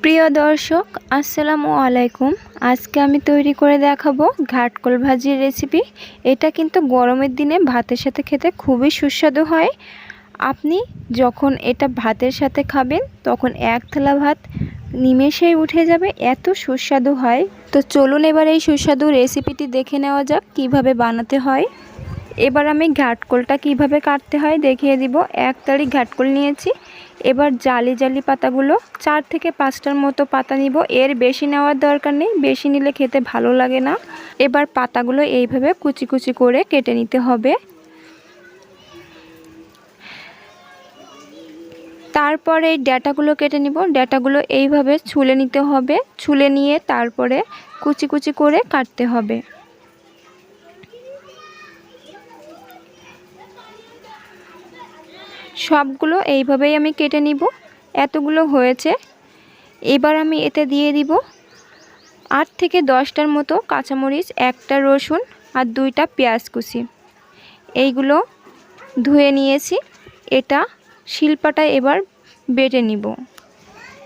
প্রিয় দর্শক আসসালামু আলাইকুম। আজকে আমি তৈরি করে দেখাবো ঘাটকোল ভাজির রেসিপি। এটা কিন্তু গরমের দিনে ভাতের সাথে খেতে খুবই সুস্বাদু হয়। আপনি যখন এটা ভাতের সাথে খাবেন তখন এক থালা ভাত নিমেষেই উঠে যাবে, এত সুস্বাদু হয়। তো চলুন এবার এই সুস্বাদু রেসিপিটি দেখে নেওয়া যাক কিভাবে বানাতে হয়। এবার আমি ঘাটকোলটা কিভাবে কাটতে হয় দেখিয়ে দিব। এক তাড়ি ঘাটকোল নিয়েছি। এবার জালি জালি পাতাগুলো 4 থেকে 5টার মতো পাতা নিব। এর বেশি নেওয়ার দরকার নেই, বেশি নিলে খেতে ভালো লাগে না। এবার পাতাগুলো এইভাবে কুচি কুচি করে কেটে নিতে হবে। তারপরে এই ডাঁটাগুলো কেটে নিব। ডাঁটাগুলো এইভাবে ছুলে নিতে হবে। ছুলে নিয়ে তারপরে কুচি কুচি করে কাটতে হবে। সবগুলো এইভাবেই আমি কেটে নিব। এতগুলো হয়েছে। এবার আমি এতে দিয়ে দিব 8 থেকে 10টার মতো কাঁচামরিচ, একটা রসুন আর 2টা পেঁয়াজ কুচি। এইগুলো ধুয়ে নিয়েছি। এটা শিলপাটায় এবার বেটে নিব।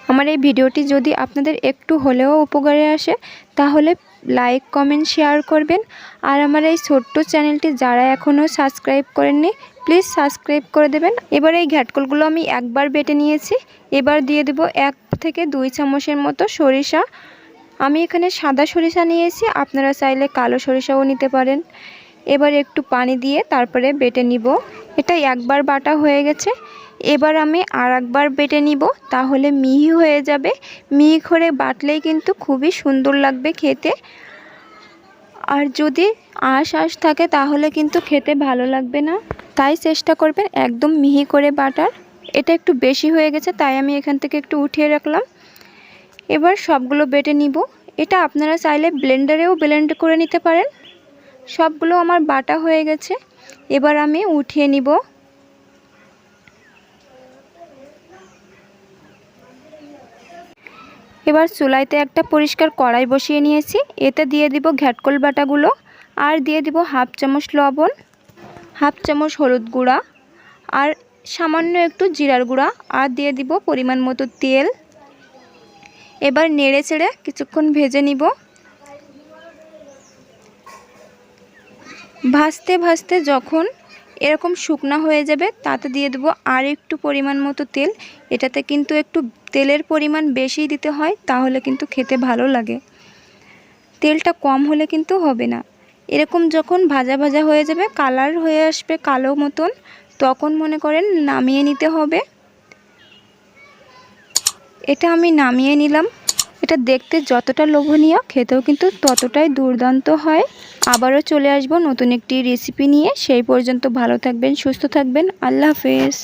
আমার এই ভিডিওটি যদি আপনাদের একটু হলেও উপকারে আসে তাহলে লাইক কমেন্ট শেয়ার করবেন। আর আমার এই ছোট্ট চ্যানেলটি যারা এখনও সাবস্ক্রাইব করেননি প্লিজ সাবস্ক্রাইব করে দেবেন। এবার এই ঘাটকলগুলো আমি একবার বেটে নিয়েছি। এবার দিয়ে দেব 1 থেকে 2 চামচের মতো সরিষা। আমি এখানে সাদা সরিষা নিয়েছি, আপনারা চাইলে কালো সরিষাও নিতে পারেন। এবার একটু পানি দিয়ে তারপরে বেটে নিব। এটা একবার বাটা হয়ে গেছে। এবার আমি আর একবার বেটে নিব, তাহলে মিহি হয়ে যাবে। মিহি করে বাটলেই কিন্তু খুবই সুন্দর লাগবে খেতে। আর যদি আঁশ থাকে তাহলে কিন্তু খেতে ভালো লাগবে না। তাই চেষ্টা করবেন একদম মিহি করে বাটার। এটা একটু বেশি হয়ে গেছে তাই আমি এখান থেকে একটু উঠিয়ে রাখলাম। এবার সবগুলো বেটে নিব। এটা আপনারা চাইলে ব্লেন্ডারেও ব্লেন্ড করে নিতে পারেন। সবগুলো আমার বাটা হয়ে গেছে। এবার আমি উঠিয়ে নিব। এবার চুলাইতে একটা পরিষ্কার কড়াই বসিয়ে নিয়েছি। এতে দিয়ে দিব ঘাটকোল বাটাগুলো আর দিয়ে দিব 1/2 চামচ লবণ, 1/2 চামচ হলুদ গুঁড়া আর সামান্য একটু জিরার গুঁড়া আর দিয়ে দিব পরিমাণ মতো তেল। এবার নেড়ে চেড়ে কিছুক্ষণ ভেজে নিব। ভাজতে ভাজতে যখন এরকম শুকনা হয়ে যাবে তাতে দিয়ে দেবো আর একটু পরিমাণ মতো তেল। এটাতে কিন্তু একটু তেলের পরিমাণ বেশি দিতে হয়, তাহলে কিন্তু খেতে ভালো লাগে। তেলটা কম হলে কিন্তু হবে না। এরকম যখন ভাজা ভাজা হয়ে যাবে, কালার হয়ে আসবে কালো মতন, তখন মনে করেন নামিয়ে নিতে হবে। এটা আমি নামিয়ে নিলাম। এটা দেখতে যতটা লোভনীয় খেতেও কিন্তু ততটাই দুর্দান্ত হয়। আবারও চলে আসব নতুন একটি রেসিপি নিয়ে। সেই পর্যন্ত ভালো থাকবেন, সুস্থ থাকবেন। আল্লাহ হাফেজ।